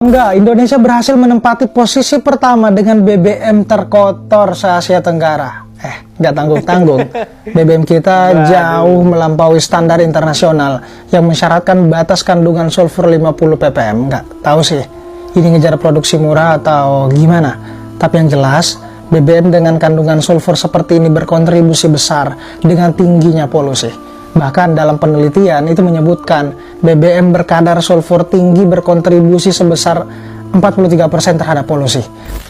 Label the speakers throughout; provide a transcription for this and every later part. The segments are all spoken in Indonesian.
Speaker 1: Enggak, Indonesia berhasil menempati posisi pertama dengan BBM terkotor se-Asia Tenggara. Nggak tanggung-tanggung. BBM kita jauh melampaui standar internasional yang mensyaratkan batas kandungan sulfur 50 ppm. Nggak tahu sih, ini ngejar produksi murah atau gimana. Tapi yang jelas, BBM dengan kandungan sulfur seperti ini berkontribusi besar dengan tingginya polusi. Bahkan dalam penelitian itu menyebutkan BBM berkadar sulfur tinggi berkontribusi sebesar 43% terhadap polusi.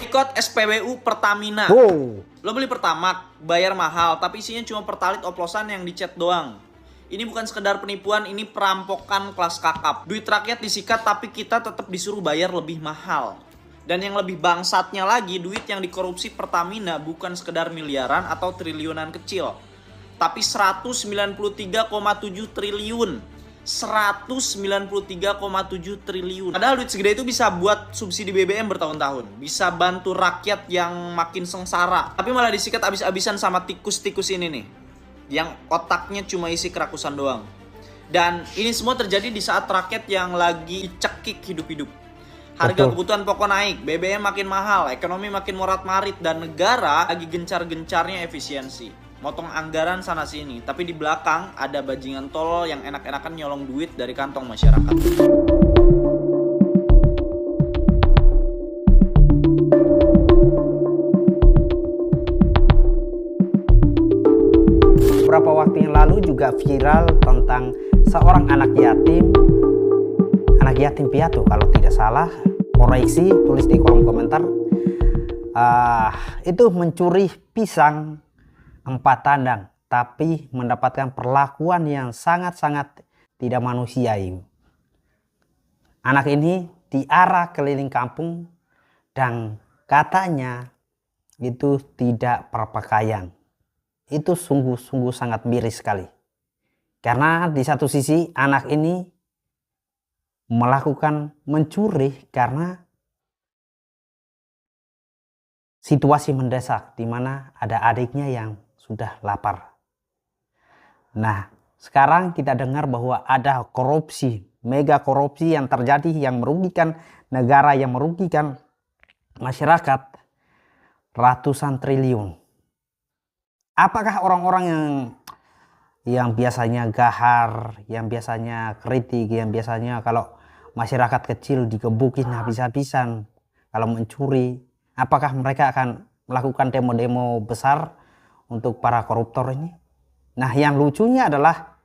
Speaker 2: Ikut SPBU Pertamina. Lo beli Pertamax, bayar mahal, tapi isinya cuma Pertalite oplosan yang dicet doang. Ini bukan sekedar penipuan, ini perampokan kelas kakap. Duit rakyat disikat, tapi kita tetap disuruh bayar lebih mahal. Dan yang lebih bangsatnya lagi, duit yang dikorupsi Pertamina bukan sekedar miliaran atau triliunan kecil, tapi 193,7 triliun. 193,7 triliun. Padahal duit segede itu bisa buat subsidi BBM bertahun-tahun. Bisa bantu rakyat yang makin sengsara. Tapi malah disikat abis-abisan sama tikus-tikus ini nih, yang otaknya cuma isi kerakusan doang. Dan ini semua terjadi di saat rakyat yang lagi cekik hidup-hidup. Harga kebutuhan pokok naik, BBM makin mahal, ekonomi makin morat-marit, dan negara lagi gencar-gencarnya efisiensi. Motong anggaran sana sini, tapi di belakang ada bajingan tolol yang enak-enakan nyolong duit dari kantong masyarakat.
Speaker 3: Beberapa waktu yang lalu juga viral tentang seorang anak yatim piatu kalau tidak salah, koreksi, tulis di kolom komentar. Itu mencuri pisang 4 tandang, tapi mendapatkan perlakuan yang sangat-sangat tidak manusiawi. Anak ini diarah keliling kampung dan katanya itu tidak berpakaian. Itu sungguh-sungguh sangat miris sekali. Karena di satu sisi anak ini melakukan mencuri karena situasi mendesak di mana ada adiknya yang sudah lapar. Nah, sekarang kita dengar bahwa ada korupsi, mega korupsi yang terjadi yang merugikan negara, yang merugikan masyarakat ratusan triliun. Apakah orang-orang yang biasanya gahar, yang biasanya kritik, yang biasanya kalau masyarakat kecil digebukin habis-habisan, kalau mencuri, apakah mereka akan melakukan demo-demo besar untuk para koruptor ini? Nah, yang lucunya adalah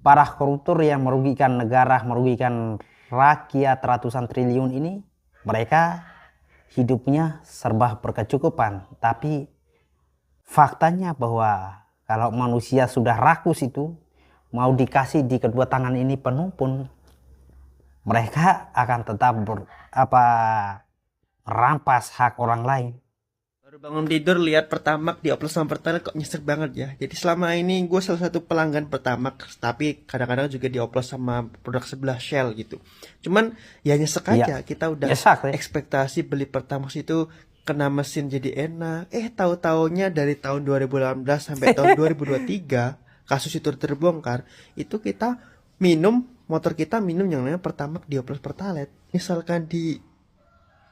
Speaker 3: para koruptor yang merugikan negara, merugikan rakyat ratusan triliun ini, mereka hidupnya serba berkecukupan. Tapi faktanya bahwa kalau manusia sudah rakus itu, mau dikasih di kedua tangan ini penuh pun, mereka akan tetap merampas hak orang lain.
Speaker 4: Baru bangun tidur lihat Pertamax dioplos sama Pertalite kok nyesek banget ya. Jadi selama ini gue salah satu pelanggan Pertamax, tapi kadang-kadang juga dioplos sama produk sebelah Shell gitu. Cuman ya nyesek aja, kita udah ekspektasi beli Pertamax itu kena mesin jadi enak. Tahu-taunya dari tahun 2018 sampai tahun 2023 kasus itu terbongkar, itu kita motor kita minum yang namanya Pertamax dioplos Pertalite. Misalkan di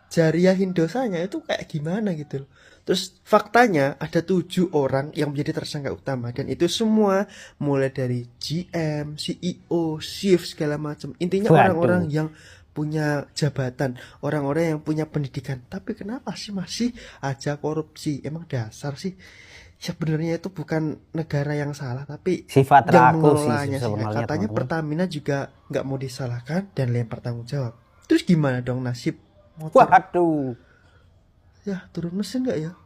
Speaker 4: jariahin dosanya itu kayak gimana gitu loh. Terus faktanya ada 7 orang yang menjadi tersangka utama, dan itu semua mulai dari GM, CEO, chief segala macam. Intinya orang-orang yang punya jabatan, orang-orang yang punya pendidikan. Tapi kenapa sih masih aja korupsi? Emang dasar sih. Sebenarnya itu bukan negara yang salah, tapi
Speaker 3: sifat
Speaker 4: yang
Speaker 3: rakus
Speaker 4: mengelolanya sih. Katanya Pertamina juga nggak mau disalahkan dan lempar tanggung jawab. Terus gimana dong nasib motor?
Speaker 3: Waduh.
Speaker 4: Ya, turun mesin nggak ya?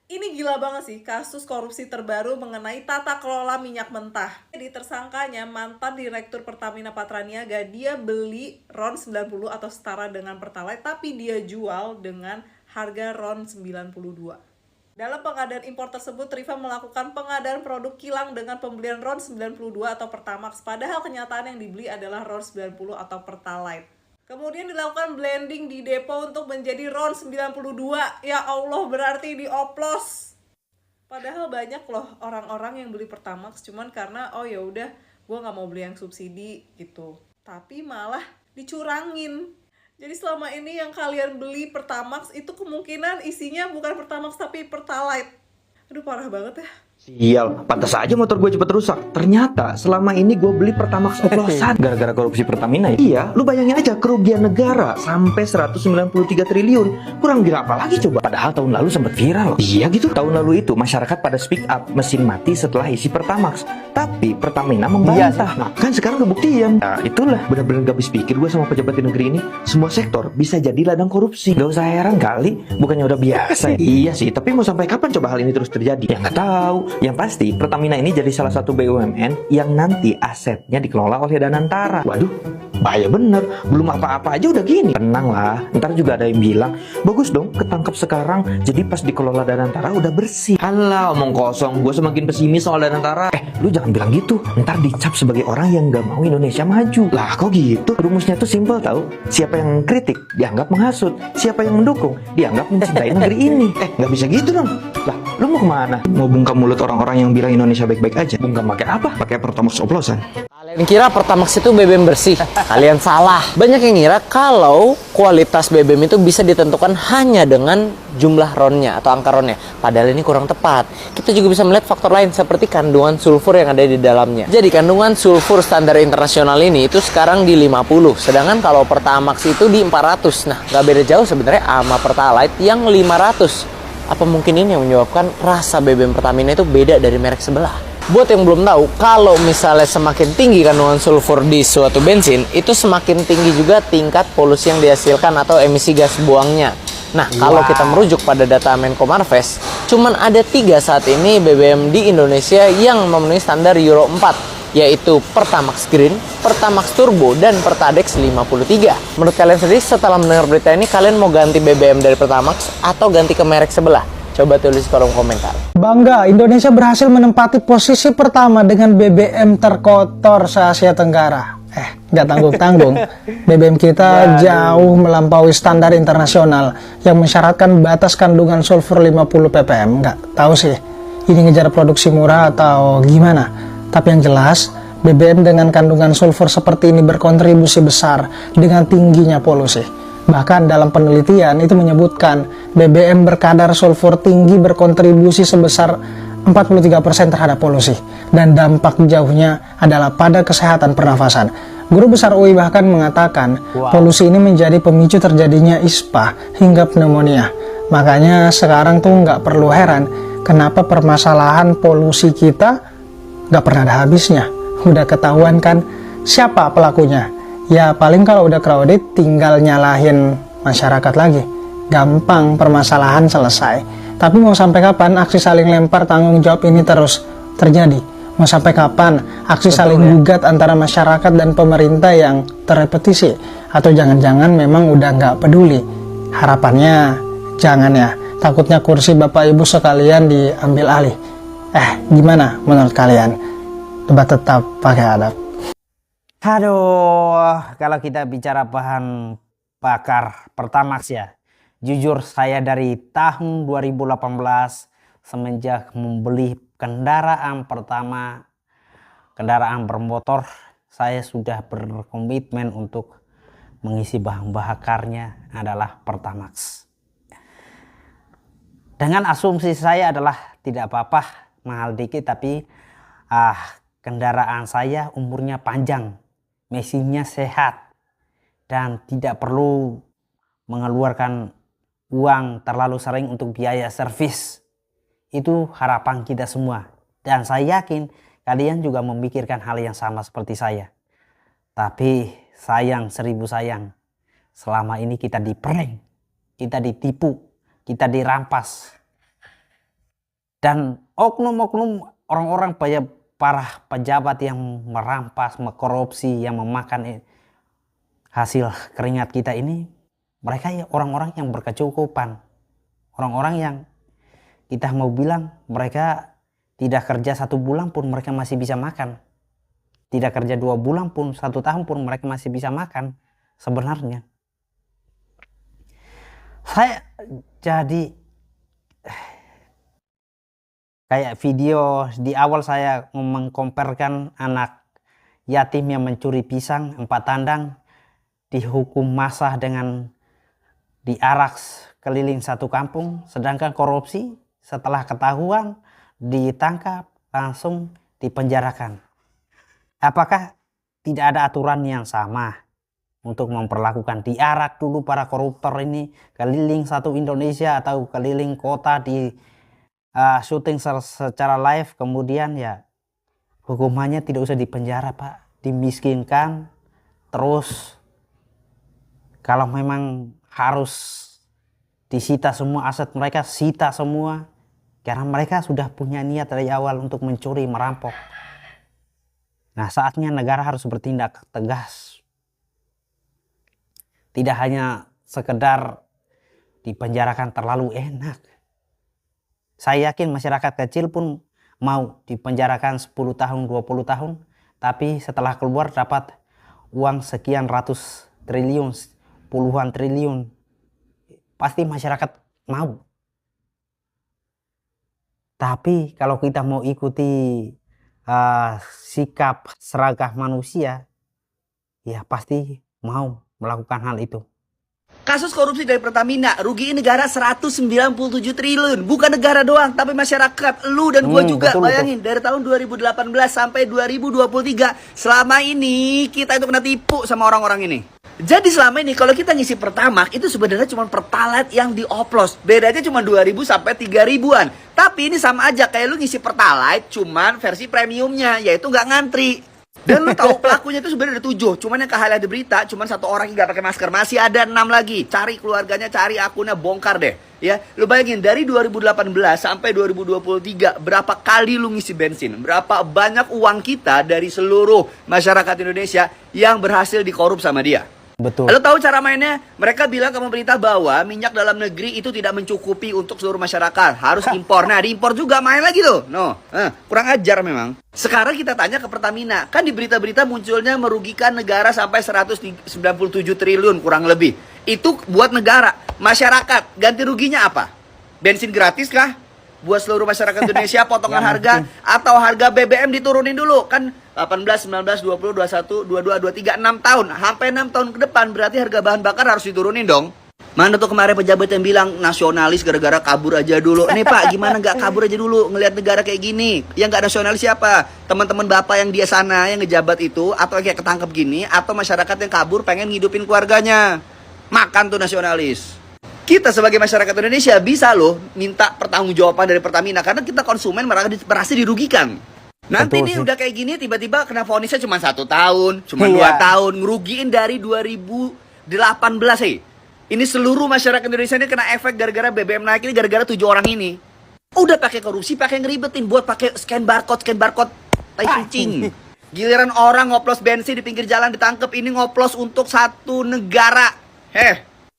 Speaker 5: Ini gila banget sih, kasus korupsi terbaru mengenai tata kelola minyak mentah. Jadi tersangkanya mantan Direktur Pertamina Patraniaga, dia beli RON 90 atau setara dengan Pertalite, tapi dia jual dengan harga RON 92. Dalam pengadaan impor tersebut, Rifa melakukan pengadaan produk kilang dengan pembelian RON 92 atau Pertamax, padahal kenyataan yang dibeli adalah RON 90 atau Pertalite. Kemudian dilakukan blending di depo untuk menjadi RON 92. Ya Allah, berarti dioplos. Padahal banyak loh orang-orang yang beli Pertamax cuman karena oh ya udah gue nggak mau beli yang subsidi gitu. Tapi malah dicurangin. Jadi selama ini yang kalian beli Pertamax itu kemungkinan isinya bukan Pertamax tapi Pertalite. Aduh parah banget ya.
Speaker 6: Sial, pantas aja motor gue cepet rusak. Ternyata selama ini gue beli Pertamax oplosan gara-gara korupsi Pertamina ya. Iya, lu bayangin aja kerugian negara sampai 193 triliun. Kurang gila apa lagi coba? Padahal tahun lalu sempat viral loh. Iya gitu, tahun lalu itu masyarakat pada speak up, mesin mati setelah isi Pertamax. Tapi Pertamina membantah. Nah, kan sekarang kebuktian. Nah, itulah benar-benar gak habis pikir gue sama pejabat di negeri ini. Semua sektor bisa jadi ladang korupsi. Gak usah heran kali, bukannya udah biasa ya? Iya sih, tapi mau sampai kapan coba hal ini terus terjadi? Ya nggak tahu. Yang pasti Pertamina ini jadi salah satu BUMN yang nanti asetnya dikelola oleh Danantara. Waduh, bahaya bener. Belum apa-apa aja udah gini. Tenang lah, ntar juga ada yang bilang, bagus dong ketangkep sekarang, jadi pas dikelola Danantara udah bersih. Halah, omong kosong. Gue semakin pesimis soal Danantara. Lu jangan bilang gitu, ntar dicap sebagai orang yang gak mau Indonesia maju. Lah kok gitu? Rumusnya tuh simpel tau. Siapa yang kritik dianggap menghasut, siapa yang mendukung dianggap mencintai negeri ini. Gak bisa gitu dong. Lah, lu mau kemana? Mau bungkam mulut orang-orang yang bilang Indonesia baik-baik aja? Bungkam pakai apa? Pakai Pertamax oplosan.
Speaker 7: Kalian kira Pertamax itu BBM bersih? Kalian salah. Banyak yang ngira kalau kualitas BBM itu bisa ditentukan hanya dengan jumlah ronnya atau angka ronnya. Padahal ini kurang tepat. Kita juga bisa melihat faktor lain seperti kandungan sulfur yang ada di dalamnya. Jadi kandungan sulfur standar internasional ini itu sekarang di 50. Sedangkan kalau Pertamax itu di 400. Nah, nggak beda jauh sebenarnya sama Pertalite yang 500. Apa mungkin ini yang menyebabkan rasa BBM Pertamina itu beda dari merek sebelah? Buat yang belum tahu, kalau misalnya semakin tinggi kandungan sulfur di suatu bensin, itu semakin tinggi juga tingkat polusi yang dihasilkan atau emisi gas buangnya. Nah, kalau kita merujuk pada data Menko Marves, cuman ada 3 saat ini BBM di Indonesia yang memenuhi standar Euro 4, yaitu Pertamax Green, Pertamax Turbo, dan Pertadex 53. Menurut kalian sendiri setelah mendengar berita ini, kalian mau ganti BBM dari Pertamax atau ganti ke merek sebelah? Coba tulis di kolom komentar.
Speaker 1: Bangga, Indonesia berhasil menempati posisi pertama dengan BBM terkotor se-Asia Tenggara. Nggak tanggung-tanggung. BBM kita jauh melampaui standar internasional yang mensyaratkan batas kandungan sulfur 50 ppm. Nggak tahu sih, ini ngejar produksi murah atau gimana. Tapi yang jelas, BBM dengan kandungan sulfur seperti ini berkontribusi besar dengan tingginya polusi. Bahkan dalam penelitian itu menyebutkan BBM berkadar sulfur tinggi berkontribusi sebesar 43% terhadap polusi. Dan dampak jauhnya adalah pada kesehatan pernafasan. Guru besar UI bahkan mengatakan polusi ini menjadi pemicu terjadinya ISPA hingga pneumonia. Makanya sekarang tuh nggak perlu heran kenapa permasalahan polusi kita nggak pernah ada habisnya. Udah ketahuan kan siapa pelakunya? Ya paling kalau udah crowded tinggal nyalahin masyarakat lagi. Gampang permasalahan selesai. Tapi mau sampai kapan aksi saling lempar tanggung jawab ini terus terjadi? Mau sampai kapan aksi saling gugat antara masyarakat dan pemerintah yang terrepetisi? Atau jangan-jangan memang udah nggak peduli? Harapannya jangan ya. Takutnya kursi Bapak Ibu sekalian diambil alih. Gimana menurut kalian? Debat tetap pakai adab.
Speaker 3: Aduh, kalau kita bicara bahan bakar Pertamax ya, jujur saya dari tahun 2018 semenjak membeli kendaraan pertama, kendaraan bermotor, saya sudah berkomitmen untuk mengisi bahan bakarnya adalah Pertamax. Dengan asumsi saya adalah tidak apa-apa mahal dikit tapi kendaraan saya umurnya panjang. Mesinnya sehat dan tidak perlu mengeluarkan uang terlalu sering untuk biaya servis. Itu harapan kita semua. Dan saya yakin kalian juga memikirkan hal yang sama seperti saya. Tapi sayang, 1000 sayang. Selama ini kita diprank, kita ditipu, kita dirampas. Dan oknum-oknum orang-orang para pejabat yang merampas, mengkorupsi, yang memakan hasil keringat kita ini, mereka ya orang-orang yang berkecukupan. Orang-orang yang kita mau bilang mereka tidak kerja 1 bulan pun mereka masih bisa makan. Tidak kerja 2 bulan pun, 1 tahun pun mereka masih bisa makan sebenarnya. Saya jadi kayak video di awal saya mengkomparkan anak yatim yang mencuri pisang 4 tandang dihukum masa dengan diarak keliling satu kampung, sedangkan korupsi setelah ketahuan ditangkap langsung dipenjarakan. Apakah tidak ada aturan yang sama untuk memperlakukan diarak dulu para koruptor ini keliling satu Indonesia atau keliling kota di syuting secara live, kemudian ya hukumannya tidak usah dipenjara Pak, dimiskinkan, terus kalau memang harus disita semua aset mereka, sita semua, karena mereka sudah punya niat dari awal untuk mencuri, merampok. Nah, saatnya negara harus bertindak tegas. Tidak hanya sekedar dipenjarakan terlalu enak. Saya yakin masyarakat kecil pun mau dipenjarakan 10 tahun, 20 tahun, tapi setelah keluar dapat uang sekian ratus triliun, puluhan triliun. Pasti masyarakat mau. Tapi kalau kita mau ikuti sikap seragah manusia, ya pasti mau melakukan hal itu.
Speaker 8: Kasus korupsi dari Pertamina rugiin negara 197 triliun. Bukan negara doang, tapi masyarakat, lu dan gua juga.
Speaker 3: Betul,
Speaker 8: bayangin, dari tahun 2018 sampai 2023, selama ini kita itu kena tipu sama orang-orang ini. Jadi selama ini kalau kita ngisi Pertamax itu sebenarnya cuma Pertalite yang dioplos. Bedanya cuma 2.000 sampai 3.000-an. Tapi ini sama aja kayak lu ngisi Pertalite cuman versi premiumnya, yaitu nggak ngantri. Dan lu tahu pelakunya itu sebenarnya ada 7. Cuman yang kehalah di berita cuman 1 orang yang nggak pakai masker. Masih ada 6 lagi. Cari keluarganya, cari akunnya, bongkar deh. Ya, lu bayangin dari 2018 sampai 2023 berapa kali lu ngisi bensin? Berapa banyak uang kita dari seluruh masyarakat Indonesia yang berhasil dikorup sama dia?
Speaker 3: Betul.
Speaker 8: Lo tahu cara mainnya? Mereka bilang ke pemerintah bahwa minyak dalam negeri itu tidak mencukupi untuk seluruh masyarakat. Harus impor. Nah, diimpor juga main lagi tuh. Kurang ajar memang. Sekarang kita tanya ke Pertamina. Kan di berita-berita munculnya merugikan negara sampai 197 triliun kurang lebih. Itu buat negara. Masyarakat, ganti ruginya apa? Bensin gratis kah? Buat seluruh masyarakat Indonesia potongan harga? Atau harga BBM diturunin dulu? Kan 18, 19, 20, 21, 22, 23, 6 tahun. Sampai 6 tahun ke depan berarti harga bahan bakar harus diturunin dong. Mana tuh kemarin pejabat yang bilang nasionalis gara-gara kabur aja dulu. Nih Pak, gimana nggak kabur aja dulu ngelihat negara kayak gini? Yang nggak nasionalis siapa? Teman-teman Bapak yang di sana yang ngejabat itu, atau kayak ketangkep gini, atau masyarakat yang kabur pengen ngidupin keluarganya. Makan tuh nasionalis. Kita sebagai masyarakat Indonesia bisa loh minta pertanggungjawaban dari Pertamina karena kita konsumen merasa dirugikan. Nanti
Speaker 3: Betul
Speaker 8: nih
Speaker 3: sih.
Speaker 8: udah kayak gini tiba-tiba kena vonisnya cuma 1 tahun, cuma 2
Speaker 3: Iya.
Speaker 8: tahun, ngerugiin dari 2018 Ini seluruh masyarakat Indonesia ini kena efek gara-gara BBM naik ini gara-gara 7 orang ini. Udah pakai korupsi, pakai ngeribetin buat pakai scan barcode, tai kucing. Giliran orang ngoplos bensin di pinggir jalan ditangkep, ini ngoplos untuk satu negara.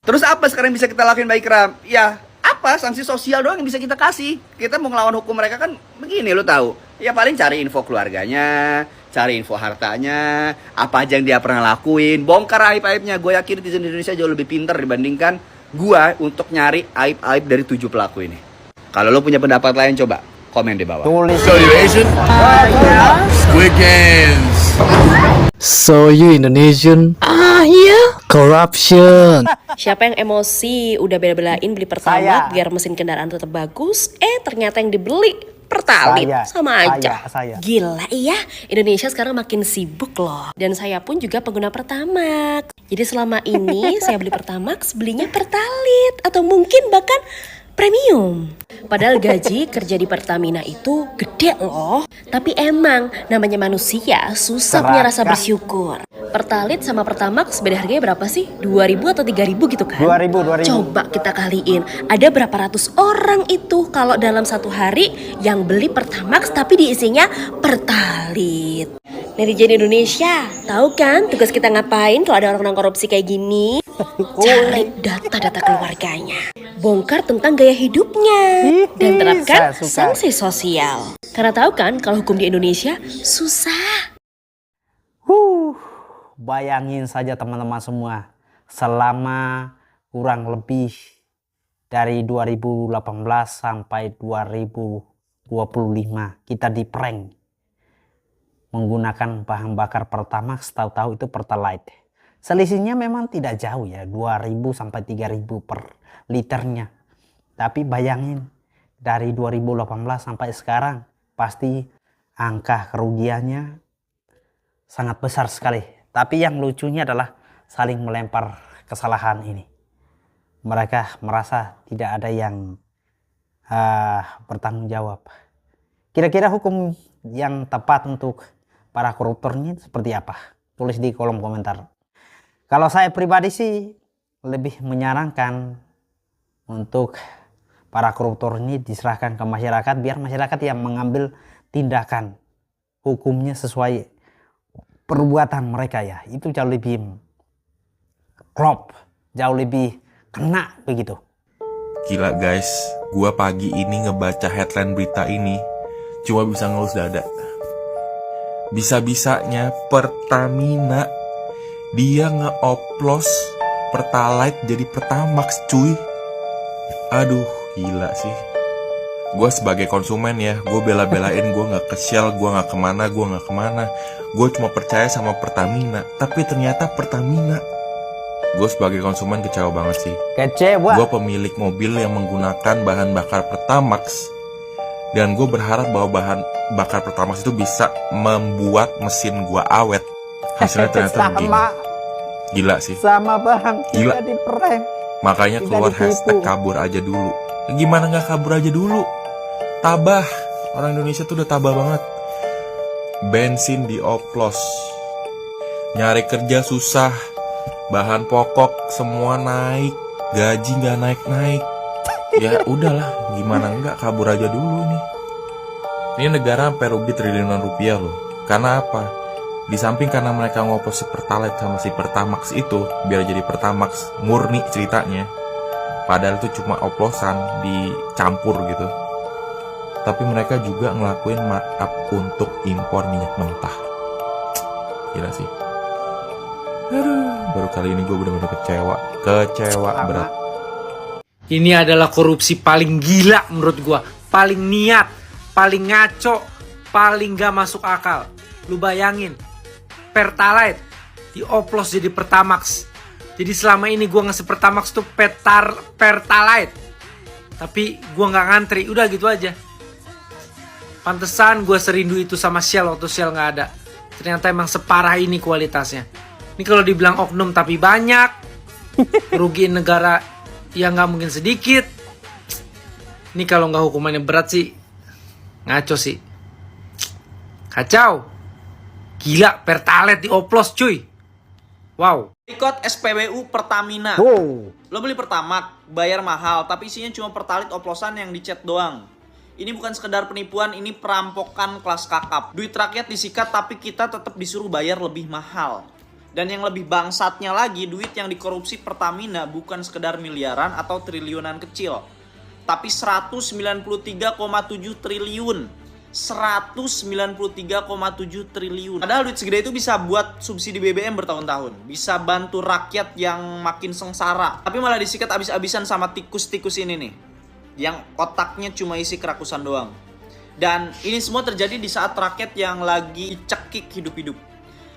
Speaker 8: Terus apa sekarang bisa kita lakuin Mbak Ikram? Ya, apa? Sanksi sosial doang yang bisa kita kasih. Kita mau ngelawan hukum mereka kan begini, lo tahu. Ya paling cari info keluarganya, cari info hartanya, apa aja yang dia pernah lakuin, bongkar aib-aibnya. Gue yakin netizen Indonesia jauh lebih pintar dibandingkan gue untuk nyari aib-aib dari 7 pelaku ini. Kalau lo punya pendapat lain, coba komen di bawah.
Speaker 3: Tulis.
Speaker 9: So you Asian? Squid Games.
Speaker 10: So you Indonesian? Corruption.
Speaker 11: Siapa yang emosi udah bela-belain beli
Speaker 3: Saya.
Speaker 11: Pertamax biar mesin kendaraan tetap bagus, ternyata yang dibeli Pertalite sama aja.
Speaker 3: Saya.
Speaker 11: Gila iya, Indonesia sekarang makin sibuk loh. Dan saya pun juga pengguna Pertamax. Jadi selama ini saya beli Pertamax, belinya Pertalite atau mungkin bahkan premium. Padahal gaji kerja di Pertamina itu gede loh. Tapi emang namanya manusia susah punya rasa bersyukur. Pertalite sama Pertamax beda harganya berapa sih? 2.000 atau 3.000 gitu kan?
Speaker 3: 2.000.
Speaker 11: Coba kita kaliin, ada berapa ratus orang itu kalau dalam satu hari yang beli Pertamax tapi diisinya Pertalite. Netizen Indonesia, tahu kan tugas kita ngapain kalau ada orang-orang korupsi kayak gini? Cari data-data keluarganya, bongkar tentang gaya hidupnya, dan terapkan
Speaker 3: Saya suka.
Speaker 11: sanksi sosial. Karena tahu kan kalau hukum di Indonesia susah.
Speaker 3: Bayangin saja teman-teman semua, selama kurang lebih dari 2018 sampai 2025 kita di prank menggunakan bahan bakar Pertamax, tahu-tahu itu Pertalite. Selisihnya memang tidak jauh ya, 2.000 sampai 3.000 per liternya. Tapi bayangin, dari 2018 sampai sekarang pasti angka kerugiannya sangat besar sekali. Tapi yang lucunya adalah saling melempar kesalahan ini. Mereka merasa tidak ada yang bertanggung jawab. Kira-kira hukum yang tepat untuk para koruptor ini seperti apa? Tulis di kolom komentar. Kalau saya pribadi sih lebih menyarankan untuk para koruptor ini diserahkan ke masyarakat, biar masyarakat yang mengambil tindakan hukumnya sesuai perbuatan mereka ya. Itu jauh lebih klop, jauh lebih kena begitu.
Speaker 9: Gila guys, gua pagi ini ngebaca headline berita ini cuma bisa ngelus dada. Bisa-bisanya Pertamina dia nge-oplos Pertalite jadi Pertamax cuy. Aduh, gila sih. Gue sebagai konsumen ya, gue bela-belain gue gak ke Shell, gue gak kemana. Gue cuma percaya sama Pertamina, tapi ternyata Pertamina. Gue sebagai konsumen kecewa banget sih.
Speaker 3: Kecewa.
Speaker 9: Gue pemilik mobil yang menggunakan bahan bakar Pertamax, dan gue berharap bahwa bahan bakar Pertamax itu bisa membuat mesin gue awet. Hasilnya ternyata begini. Gila sih.
Speaker 3: Sama bang,
Speaker 9: Gila.
Speaker 3: kita di prank.
Speaker 9: Makanya
Speaker 3: Kita
Speaker 9: keluar
Speaker 3: ditipu.
Speaker 9: hashtag kabur aja dulu. Gimana gak kabur aja dulu? Tabah. Orang Indonesia tuh udah tabah banget. Bensin dioplos, nyari kerja susah, bahan pokok semua naik, gaji gak naik-naik. Ya udahlah, gimana enggak kabur aja dulu nih. Ini negara sampai rugi triliunan rupiah loh. Karena apa? Di samping karena mereka ngoplos si Pertalite sama si Pertamax itu biar jadi Pertamax murni ceritanya. Padahal itu cuma oplosan dicampur gitu. Tapi mereka juga ngelakuin markup untuk impor minyak mentah. Gila sih. Aduh, baru kali ini gue bener-bener kecewa berat.
Speaker 12: Ini adalah korupsi paling gila menurut gua, paling niat, paling ngaco, paling gak masuk akal. Lu bayangin, Pertalite dioplos jadi Pertamax. Jadi selama ini gua ngasih Pertamax tuh Pertalite, tapi gua nggak ngantri, udah gitu aja. Pantesan gua serindu itu sama Shell waktu Shell nggak ada. Ternyata emang separah ini kualitasnya. Ini kalau dibilang oknum tapi banyak, kerugian negara ya nggak mungkin sedikit. Ini kalau nggak hukumannya berat sih, ngaco sih. Kacau. Gila, Pertalite dioplos cuy. Wow.
Speaker 2: Ikut SPBU Pertamina.
Speaker 3: Wow.
Speaker 2: Lo beli Pertamax, bayar mahal, tapi isinya cuma Pertalite oplosan yang dicet doang. Ini bukan sekedar penipuan, ini perampokan kelas kakap. Duit rakyat disikat, tapi kita tetap disuruh bayar lebih mahal. Dan yang lebih bangsatnya lagi, duit yang dikorupsi Pertamina bukan sekedar miliaran atau triliunan kecil, tapi 193,7 triliun. 193,7 triliun. Padahal duit segede itu bisa buat subsidi BBM bertahun-tahun, bisa bantu rakyat yang makin sengsara. Tapi malah disikat abis-abisan sama tikus-tikus ini nih, yang otaknya cuma isi kerakusan doang. Dan ini semua terjadi di saat rakyat yang lagi cekik hidup-hidup.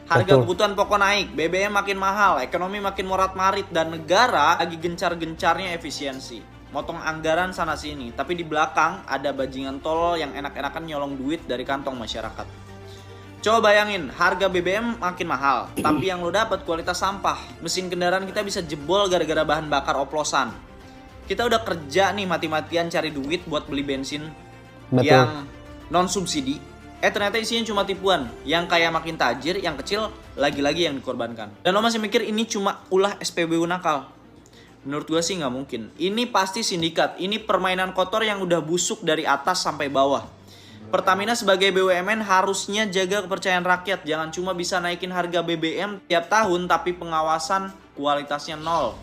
Speaker 2: Harga kebutuhan pokok naik, BBM makin mahal, ekonomi makin morat-marit, dan negara lagi gencar-gencarnya efisiensi. Motong anggaran sana sini, tapi di belakang ada bajingan tolol yang enak-enakan nyolong duit dari kantong masyarakat. Coba bayangin, harga BBM makin mahal, tapi yang lo dapat kualitas sampah. Mesin kendaraan kita bisa jebol gara-gara bahan bakar oplosan. Kita udah kerja nih mati-matian cari duit buat beli bensin yang non subsidi. Ternyata isinya cuma tipuan. Yang kaya makin tajir, yang kecil lagi-lagi yang dikorbankan. Dan lo masih mikir ini cuma ulah SPBU nakal? Menurut gue sih nggak mungkin. Ini pasti sindikat. Ini permainan kotor yang udah busuk dari atas sampai bawah. Pertamina sebagai BUMN harusnya jaga kepercayaan rakyat. Jangan cuma bisa naikin harga BBM tiap tahun tapi pengawasan kualitasnya nol.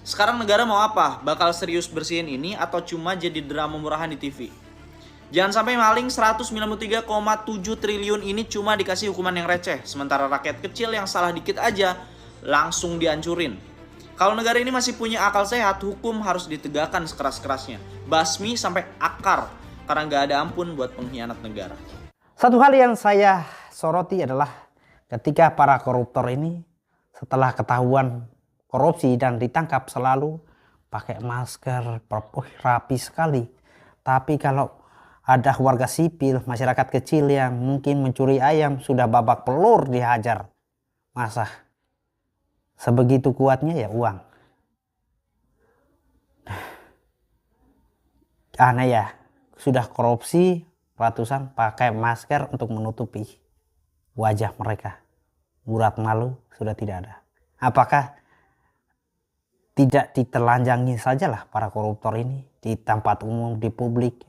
Speaker 2: Sekarang negara mau apa? Bakal serius bersihin ini atau cuma jadi drama murahan di TV? Jangan sampai maling 193,7 triliun ini cuma dikasih hukuman yang receh. Sementara rakyat kecil yang salah dikit aja langsung dihancurin. Kalau negara ini masih punya akal sehat, hukum harus ditegakkan sekeras-kerasnya. Basmi sampai akar, karena nggak ada ampun buat pengkhianat negara.
Speaker 3: Satu hal yang saya soroti adalah ketika para koruptor ini setelah ketahuan korupsi dan ditangkap selalu pakai masker, rapi sekali. Tapi kalau ada warga sipil, masyarakat kecil yang mungkin mencuri ayam, sudah babak pelur dihajar. Masa sebegitu kuatnya ya uang. Aneh ya, sudah korupsi ratusan pakai masker untuk menutupi wajah mereka. Urat malu sudah tidak ada. Apakah tidak ditelanjangi sajalah para koruptor ini di tempat umum, di publik,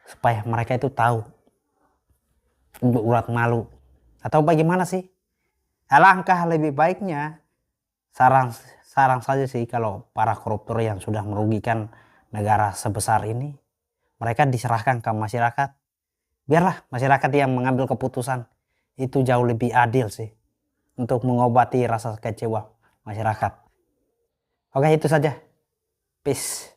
Speaker 3: supaya mereka itu tahu untuk urat malu? Atau bagaimana sih? Alangkah lebih baiknya, saran saja sih, kalau para koruptor yang sudah merugikan negara sebesar ini, mereka diserahkan ke masyarakat. Biarlah masyarakat yang mengambil keputusan. Itu jauh lebih adil sih, untuk mengobati rasa kecewa masyarakat. Oke, itu saja. Peace.